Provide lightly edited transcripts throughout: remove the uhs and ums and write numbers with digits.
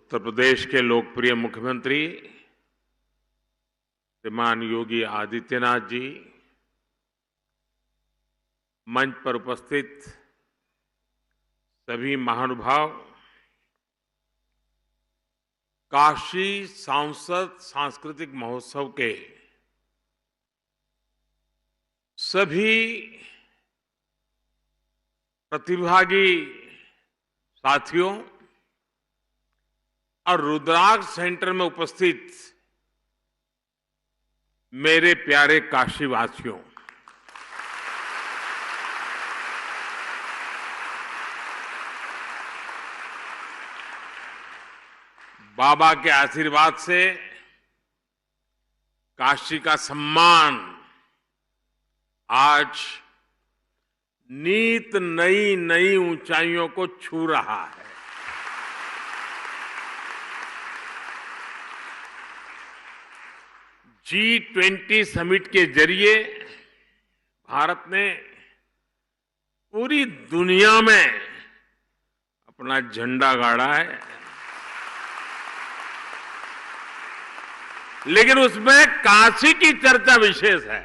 उत्तर प्रदेश के लोकप्रिय मुख्यमंत्री श्रीमान योगी आदित्यनाथ जी, मंच पर उपस्थित सभी महानुभाव, काशी सांसद सांस्कृतिक महोत्सव के सभी प्रतिभागी साथियों और रुद्राक्ष सेंटर में उपस्थित मेरे प्यारे काशीवासियों, बाबा के आशीर्वाद से काशी का सम्मान आज नित नई नई ऊंचाइयों को छू रहा है। G20 समिट के जरिए भारत ने पूरी दुनिया में अपना झंडा गाड़ा है, लेकिन उसमें काशी की चर्चा विशेष है।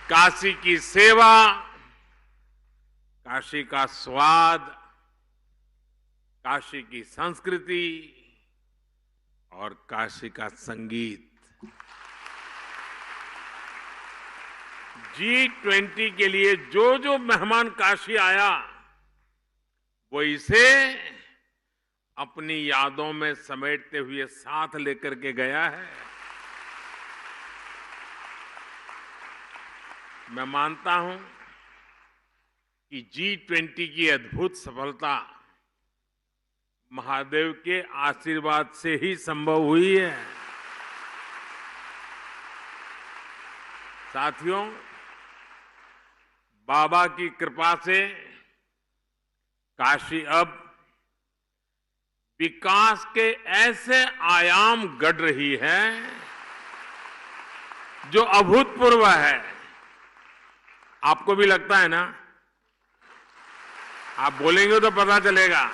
काशी की सेवा, काशी का स्वाद, काशी की संस्कृति और काशी का संगीत। G20 के लिए जो जो मेहमान काशी आया वो इसे अपनी यादों में समेटते हुए साथ लेकर के गया है। मैं मानता हूं कि G20 की अद्भुत सफलता महादेव के आशीर्वाद से ही संभव हुई है। साथियों, बाबा की कृपा से काशी अब विकास के ऐसे आयाम गढ़ रही है जो अभूतपूर्व है। आपको भी लगता है ना? आप बोलेंगे तो पता चलेगा।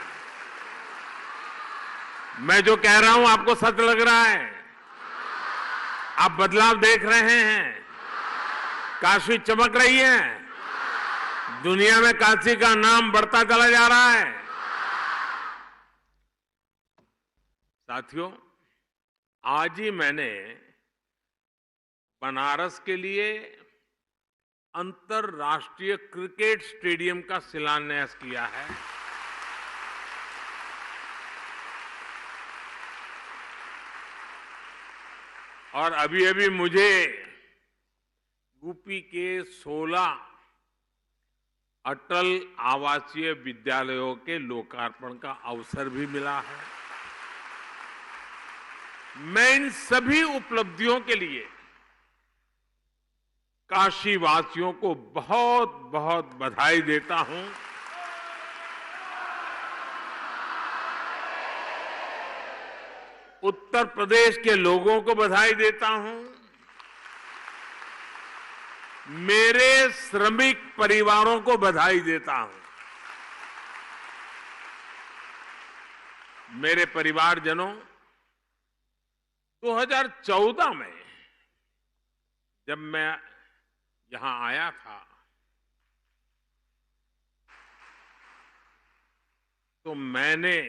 मैं जो कह रहा हूं आपको सच लग रहा है? आप बदलाव देख रहे हैं? काशी चमक रही है? दुनिया में काशी का नाम बढ़ता चला जा रहा है। साथियों, आज ही मैंने बनारस के लिए अंतर्राष्ट्रीय क्रिकेट स्टेडियम का शिलान्यास किया है। और अभी अभी मुझे यूपी के 16 अटल आवासीय विद्यालयों के लोकार्पण का अवसर भी मिला है। मैं इन सभी उपलब्धियों के लिए काशीवासियों को बहुत बहुत बधाई देता हूं। उत्तर प्रदेश के लोगों को बधाई देता हूं। मेरे श्रमिक परिवारों को बधाई देता हूं। मेरे परिवारजनों, 2014 में जब मैं यहां आया था तो मैंने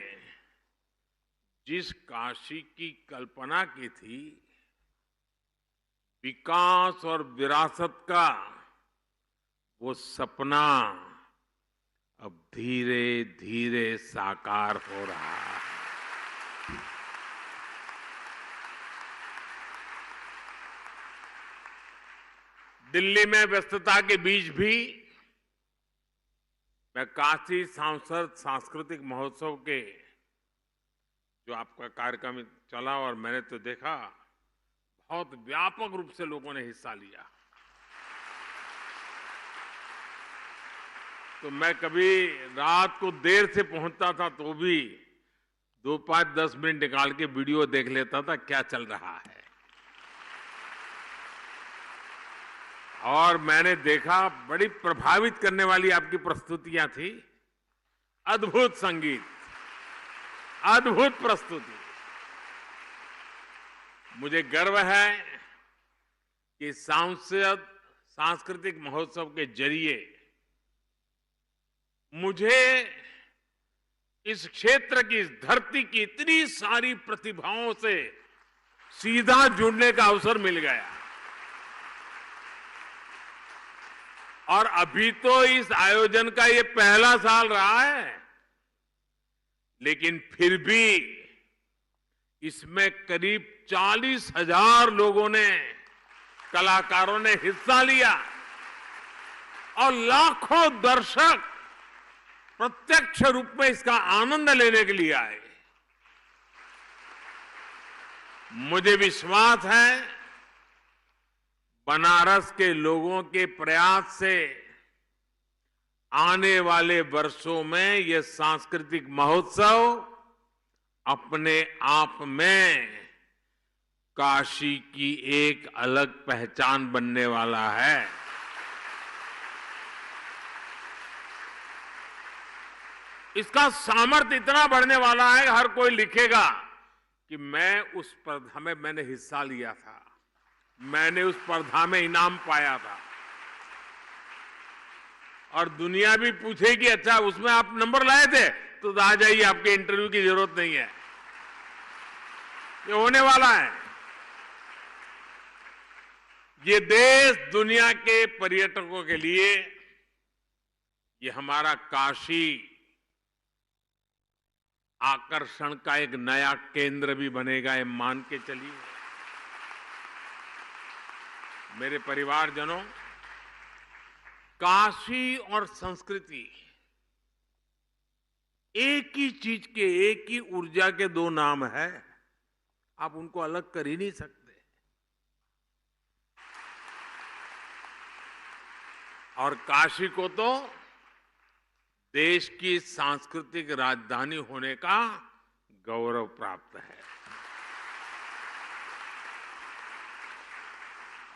जिस काशी की कल्पना की थी, विकास और विरासत का, वो सपना अब धीरे धीरे साकार हो रहा है। दिल्ली में व्यस्तता के बीच भी मैं काशी सांसद सांस्कृतिक महोत्सव के जो आपका कार्यक्रम चला और मैंने तो देखा, बहुत व्यापक रूप से लोगों ने हिस्सा लिया। तो मैं कभी रात को देर से पहुंचता था तो भी 2-5-10 मिनट निकाल के वीडियो देख लेता था क्या चल रहा है। और मैंने देखा बड़ी प्रभावित करने वाली आपकी प्रस्तुतियां थी। अद्भुत संगीत, अद्भुत प्रस्तुति। मुझे गर्व है कि सांस्कृतिक महोत्सव के जरिए मुझे इस क्षेत्र की, इस धरती की इतनी सारी प्रतिभाओं से सीधा जुड़ने का अवसर मिल गया। और अभी तो इस आयोजन का ये पहला साल रहा है, लेकिन फिर भी इसमें करीब 40,000 लोगों ने, कलाकारों ने हिस्सा लिया और लाखों दर्शक प्रत्यक्ष रूप में इसका आनंद लेने के लिए आए। मुझे विश्वास है बनारस के लोगों के प्रयास से आने वाले वर्षों में यह सांस्कृतिक महोत्सव अपने आप में काशी की एक अलग पहचान बनने वाला है। इसका सामर्थ्य इतना बढ़ने वाला है, हर कोई लिखेगा कि मैंने हिस्सा लिया था, मैंने उस स्पर्धा में इनाम पाया था। और दुनिया भी पूछेगी, अच्छा उसमें आप नंबर लाए थे, तो आ जाइए, आपके इंटरव्यू की जरूरत नहीं है, ये होने वाला है। ये देश दुनिया के पर्यटकों के लिए, ये हमारा काशी आकर्षण का एक नया केंद्र भी बनेगा, ये मान के चलिए। मेरे परिवारजनों, काशी और संस्कृति एक ही चीज के, एक ही ऊर्जा के दो नाम है, आप उनको अलग कर ही नहीं सकते। और काशी को तो देश की सांस्कृतिक राजधानी होने का गौरव प्राप्त है।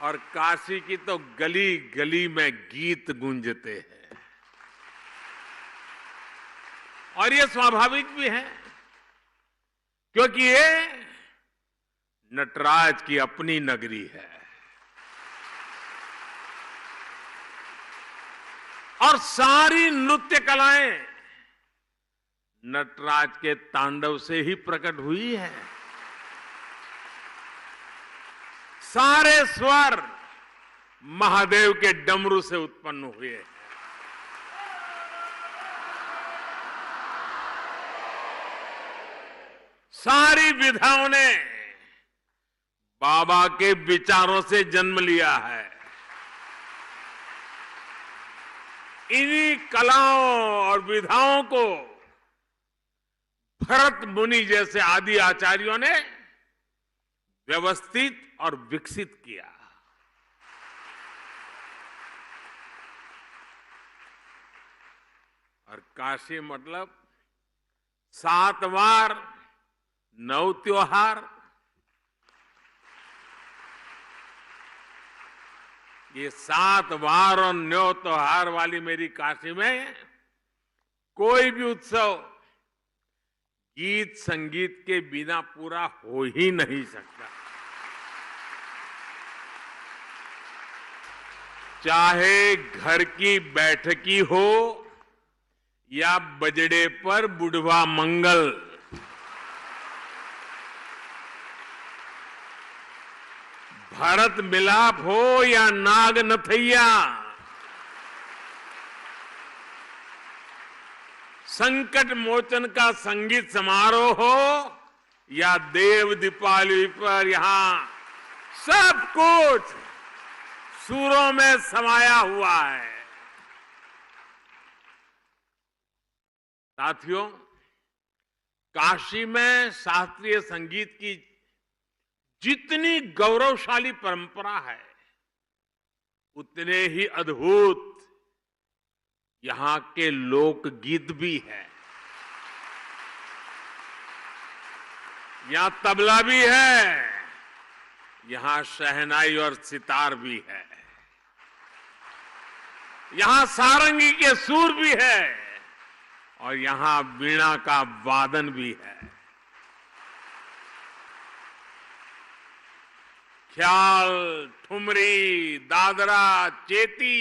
और काशी की तो गली गली में गीत गूंजते हैं, और ये स्वाभाविक भी है, क्योंकि ये नटराज की अपनी नगरी है। और सारी नृत्य कलाएं नटराज के तांडव से ही प्रकट हुई है। सारे स्वर महादेव के डमरू से उत्पन्न हुए हैं। सारी विधाओं ने बाबा के विचारों से जन्म लिया है। इन्हीं कलाओं और विधाओं को भरत मुनि जैसे आदि आचार्यों ने व्यवस्थित और विकसित किया। और काशी मतलब 7 वार 9 त्योहार, ये 7 वार और 9 त्योहार वाली मेरी काशी में कोई भी उत्सव गीत संगीत के बिना पूरा हो ही नहीं सकता। चाहे घर की बैठकी हो या बजड़े पर बुढ़वा मंगल, भरत मिलाप हो या नाग नथैया, संकट मोचन का संगीत समारोह हो या देव दीपावली पर यहां सब कुछ सुरों में समाया हुआ है। साथियों, काशी में शास्त्रीय संगीत की जितनी गौरवशाली परंपरा है, उतने ही अद्भुत यहां के लोकगीत भी है। यहां तबला भी है, यहां शहनाई और सितार भी है, यहां सारंगी के सुर भी है, और यहां वीणा का वादन भी है। ख्याल, ठुमरी, दादरा, चेती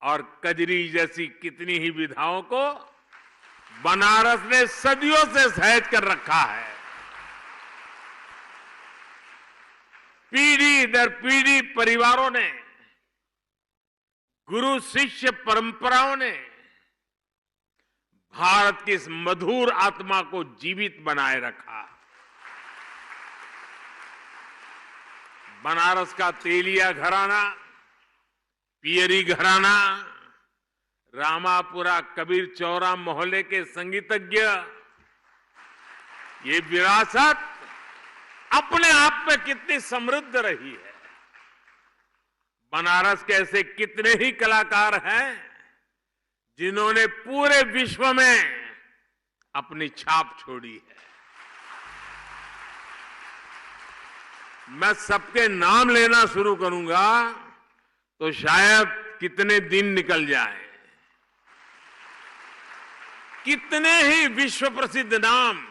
और कजरी जैसी कितनी ही विधाओं को बनारस ने सदियों से सहेज कर रखा है। पीढ़ी दर पीढ़ी परिवारों ने, गुरु शिष्य परंपराओं ने भारत की इस मधुर आत्मा को जीवित बनाए रखा। बनारस का तेलिया घराना, पियरी घराना, रामापुरा कबीर चौरा मोहल्ले के संगीतज्ञ, ये विरासत अपने आप में कितनी समृद्ध रही है। बनारस के ऐसे कितने ही कलाकार हैं जिन्होंने पूरे विश्व में अपनी छाप छोड़ी है। मैं सबके नाम लेना शुरू करूंगा तो शायद कितने दिन निकल जाएं। कितने ही विश्व प्रसिद्ध नाम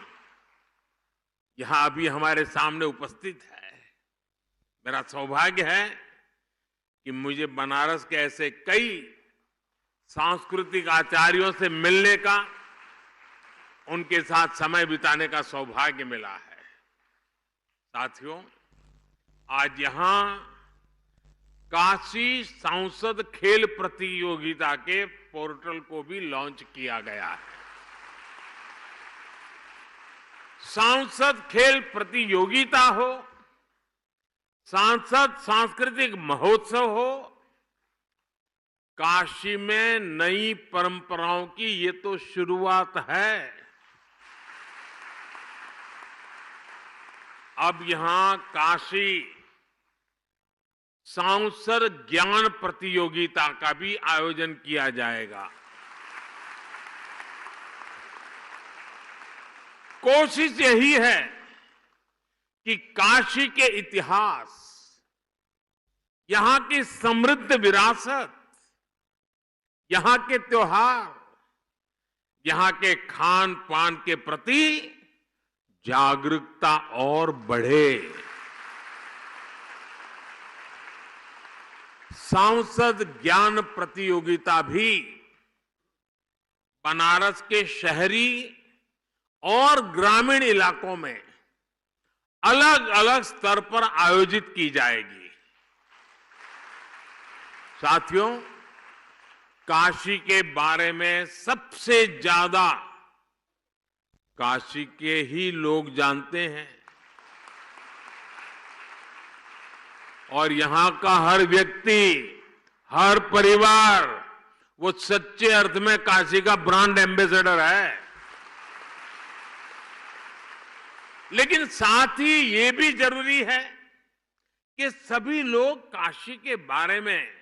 यहां अभी हमारे सामने उपस्थित है। मेरा सौभाग्य है कि मुझे बनारस के ऐसे कई सांस्कृतिक आचार्यों से मिलने का, उनके साथ समय बिताने का सौभाग्य मिला है। साथियों, आज यहां काशी सांसद खेल प्रतियोगिता के पोर्टल को भी लॉन्च किया गया है। सांसद खेल प्रतियोगिता हो, सांसद सांस्कृतिक महोत्सव हो, काशी में नई परंपराओं की ये तो शुरुआत है। अब यहां काशी सांसद ज्ञान प्रतियोगिता का भी आयोजन किया जाएगा। कोशिश यही है कि काशी के इतिहास, यहां की समृद्ध विरासत, यहां के त्योहार, यहां के खान पान के प्रति जागरूकता और बढ़े। सांसद ज्ञान प्रतियोगिता भी बनारस के शहरी और ग्रामीण इलाकों में अलग अलग स्तर पर आयोजित की जाएगी। साथियों, काशी के बारे में सबसे ज्यादा काशी के ही लोग जानते हैं और यहां का हर व्यक्ति, हर परिवार वो सच्चे अर्थ में काशी का ब्रांड एम्बेसडर है। लेकिन साथ ही ये भी जरूरी है कि सभी लोग काशी के बारे में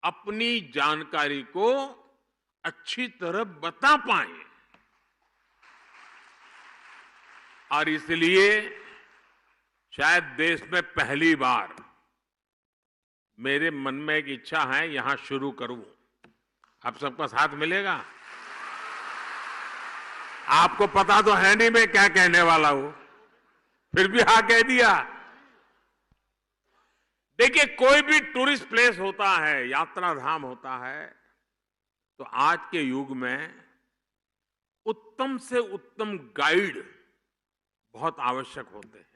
अपनी जानकारी को अच्छी तरह बता पाएं। और इसलिए शायद देश में पहली बार मेरे मन में एक इच्छा है, यहां शुरू करूं। आप सबका साथ मिलेगा? आपको पता तो है नहीं मैं क्या कहने वाला हूं, फिर भी हाँ कह दिया। देखिए, कोई भी टूरिस्ट प्लेस होता है, यात्रा धाम होता है, तो आज के युग में उत्तम से उत्तम गाइड बहुत आवश्यक होते हैं।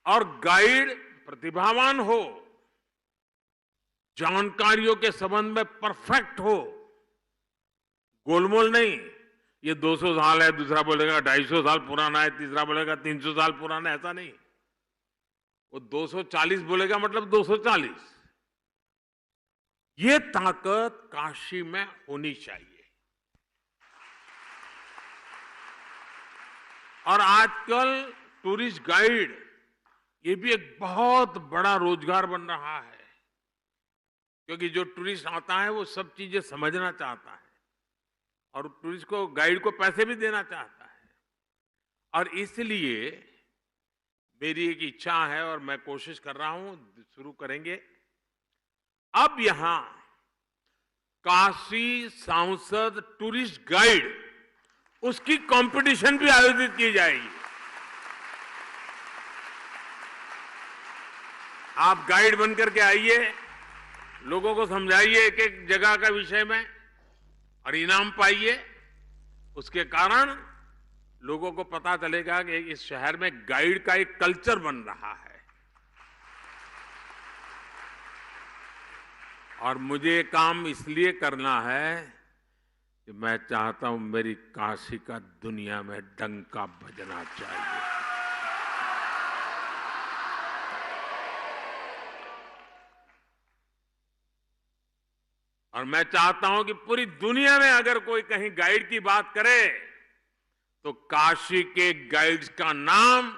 और गाइड प्रतिभावान हो, जानकारियों के संबंध में परफेक्ट हो, गोलमोल नहीं, ये 200 साल है, दूसरा बोलेगा 250 साल पुराना है, तीसरा बोलेगा 300 साल पुराना है, ऐसा नहीं। वो 240 बोलेगा मतलब 240। ये ताकत काशी में होनी चाहिए। और आजकल टूरिस्ट गाइड ये भी एक बहुत बड़ा रोजगार बन रहा है, क्योंकि जो टूरिस्ट आता है वो सब चीजें समझना चाहता है और टूरिस्ट को, गाइड को पैसे भी देना चाहता है। और इसलिए मेरी एक इच्छा है और मैं कोशिश कर रहा हूं, शुरू करेंगे, अब यहां काशी सांसद टूरिस्ट गाइड उसकी कंपटीशन भी आयोजित की जाएगी। आप गाइड बनकर के आइए, लोगों को समझाइए एक एक जगह का विषय में और इनाम पाइए। उसके कारण लोगों को पता चलेगा कि इस शहर में गाइड का एक कल्चर बन रहा है। और मुझे काम इसलिए करना है कि मैं चाहता हूं मेरी काशी का दुनिया में डंका बजना चाहिए। और मैं चाहता हूं कि पूरी दुनिया में अगर कोई कहीं गाइड की बात करे तो काशी के गाइड्स का नाम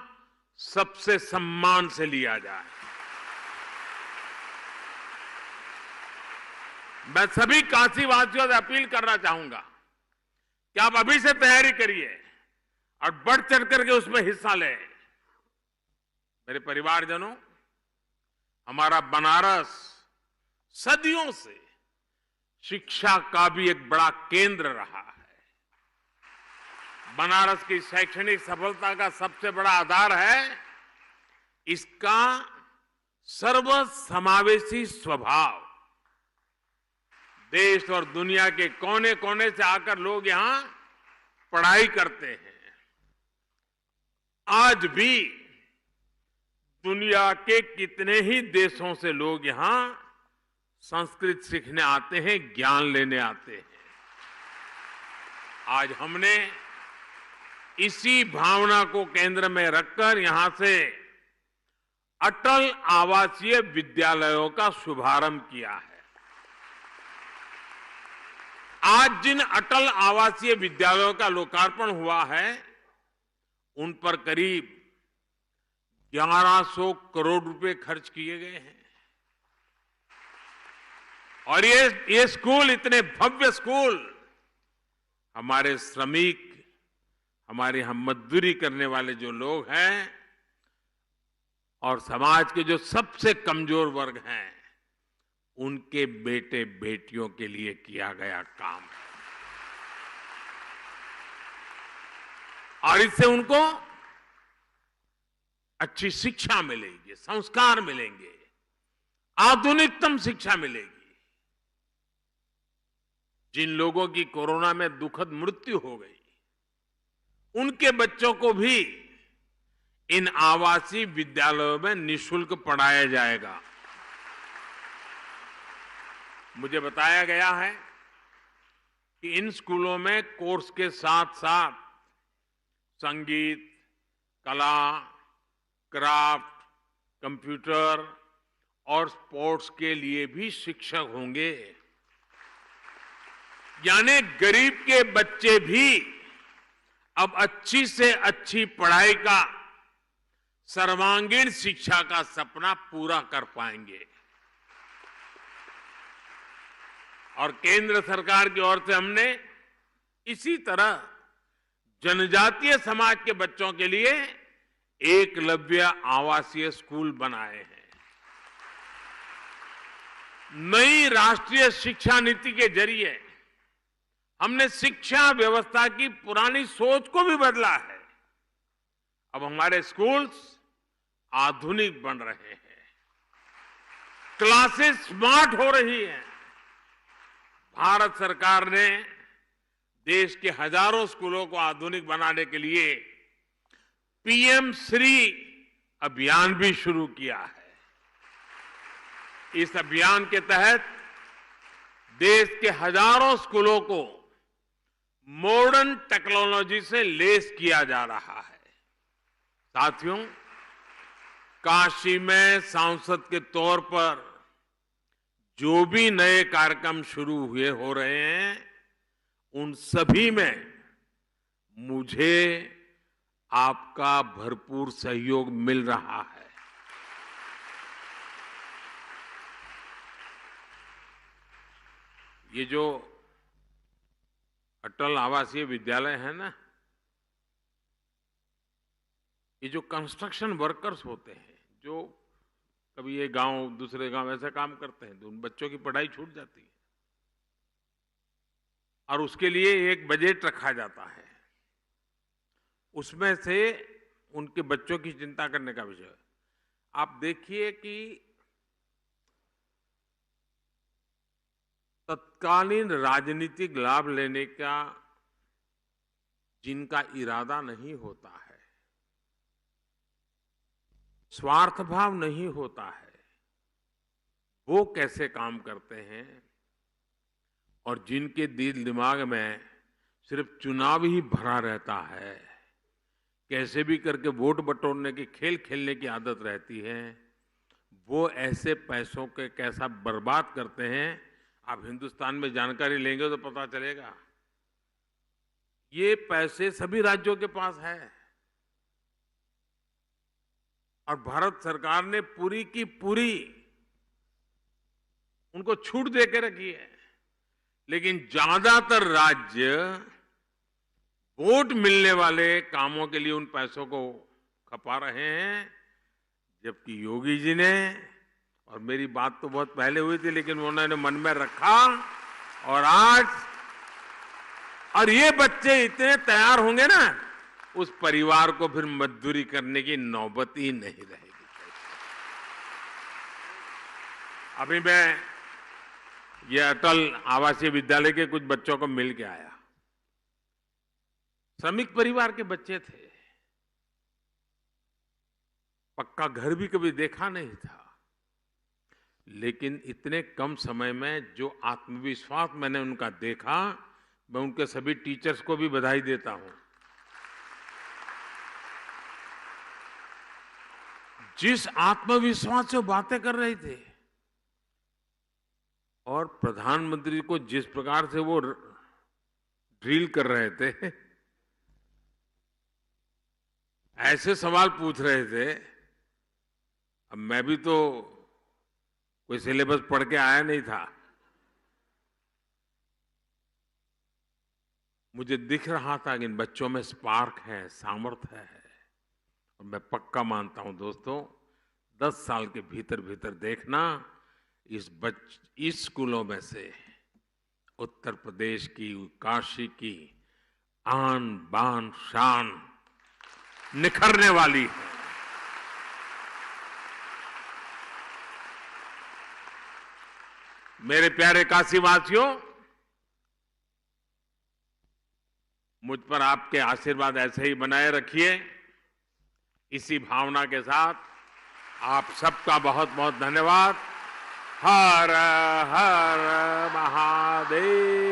सबसे सम्मान से लिया जाए। मैं सभी काशीवासियों से अपील करना चाहूंगा कि आप अभी से तैयारी करिए और बढ़ चढ़ करके उसमें हिस्सा लें। मेरे परिवारजनों, हमारा बनारस सदियों से शिक्षा का भी एक बड़ा केंद्र रहा है। बनारस की शैक्षणिक सफलता का सबसे बड़ा आधार है इसका सर्वसमावेशी स्वभाव। देश और दुनिया के कोने कोने से आकर लोग यहां पढ़ाई करते हैं। आज भी दुनिया के कितने ही देशों से लोग यहां संस्कृत सीखने आते हैं, ज्ञान लेने आते हैं। आज हमने इसी भावना को केंद्र में रखकर यहां से अटल आवासीय विद्यालयों का शुभारंभ किया है। आज जिन अटल आवासीय विद्यालयों का लोकार्पण हुआ है उन पर करीब 1100 करोड़ रुपए खर्च किए गए हैं। और ये स्कूल, इतने भव्य स्कूल, हमारे श्रमिक, हमारे हम मजदूरी करने वाले जो लोग हैं और समाज के जो सबसे कमजोर वर्ग हैं उनके बेटे बेटियों के लिए किया गया काम है। और इससे उनको अच्छी शिक्षा मिलेगी, संस्कार मिलेंगे, आधुनिकतम शिक्षा मिलेगी। जिन लोगों की कोरोना में दुखद मृत्यु हो गई उनके बच्चों को भी इन आवासीय विद्यालयों में निःशुल्क पढ़ाया जाएगा। मुझे बताया गया है कि इन स्कूलों में कोर्स के साथ साथ संगीत, कला, क्राफ्ट, कंप्यूटर और स्पोर्ट्स के लिए भी शिक्षक होंगे। यानी गरीब के बच्चे भी अब अच्छी से अच्छी पढ़ाई का, सर्वांगीण शिक्षा का सपना पूरा कर पाएंगे। और केंद्र सरकार की ओर से हमने इसी तरह जनजातीय समाज के बच्चों के लिए एकलव्य आवासीय स्कूल बनाए हैं। नई राष्ट्रीय शिक्षा नीति के जरिए हमने शिक्षा व्यवस्था की पुरानी सोच को भी बदला है। अब हमारे स्कूल्स आधुनिक बन रहे हैं, क्लासेस स्मार्ट हो रही हैं। भारत सरकार ने देश के हजारों स्कूलों को आधुनिक बनाने के लिए पीएम श्री अभियान भी शुरू किया है। इस अभियान के तहत देश के हजारों स्कूलों को मॉडर्न टेक्नोलॉजी से लैस किया जा रहा है। साथियों, काशी में सांसद के तौर पर जो भी नए कार्यक्रम शुरू हुए हो रहे हैं उन सभी में मुझे आपका भरपूर सहयोग मिल रहा है। ये जो अटल आवासीय विद्यालय है ना, ये जो कंस्ट्रक्शन वर्कर्स होते हैं, जो कभी ये गांव दूसरे गांव ऐसा काम करते हैं तो उन बच्चों की पढ़ाई छूट जाती है और उसके लिए एक बजट रखा जाता है, उसमें से उनके बच्चों की चिंता करने का विषय। आप देखिए कि तत्कालीन राजनीतिक लाभ लेने का जिनका इरादा नहीं होता है, स्वार्थ भाव नहीं होता है, वो कैसे काम करते हैं, और जिनके दिल दिमाग में सिर्फ चुनाव ही भरा रहता है, कैसे भी करके वोट बटोरने की खेल खेलने की आदत रहती है, वो ऐसे पैसों के कैसा बर्बाद करते हैं। आप हिंदुस्तान में जानकारी लेंगे तो पता चलेगा। ये पैसे सभी राज्यों के पास है और भारत सरकार ने पूरी की पूरी उनको छूट दे के रखी है, लेकिन ज्यादातर राज्य वोट मिलने वाले कामों के लिए उन पैसों को खपा रहे हैं, जबकि योगी जी ने, और मेरी बात तो बहुत पहले हुई थी लेकिन उन्होंने मन में रखा, और आज और ये बच्चे इतने तैयार होंगे ना, उस परिवार को फिर मजदूरी करने की नौबत ही नहीं रहेगी। अभी मैं ये अटल आवासीय विद्यालय के कुछ बच्चों को मिल के आया। श्रमिक परिवार के बच्चे थे, पक्का घर भी कभी देखा नहीं था, लेकिन इतने कम समय में जो आत्मविश्वास मैंने उनका देखा, मैं उनके सभी टीचर्स को भी बधाई देता हूं। जिस आत्मविश्वास से बातें कर रहे थे और प्रधानमंत्री को जिस प्रकार से वो ड्रिल कर रहे थे, ऐसे सवाल पूछ रहे थे। अब मैं भी तो कोई सिलेबस पढ़ के आया नहीं था, मुझे दिख रहा था कि इन बच्चों में स्पार्क है, सामर्थ्य है, और मैं पक्का मानता हूं दोस्तों, 10 साल के भीतर भीतर देखना, इस स्कूलों में से उत्तर प्रदेश की, काशी की आन बान शान निखरने वाली है। मेरे प्यारे काशीवासियों, मुझ पर आपके आशीर्वाद ऐसे ही बनाए रखिए। इसी भावना के साथ आप सबका बहुत बहुत धन्यवाद। हर हर महादेव।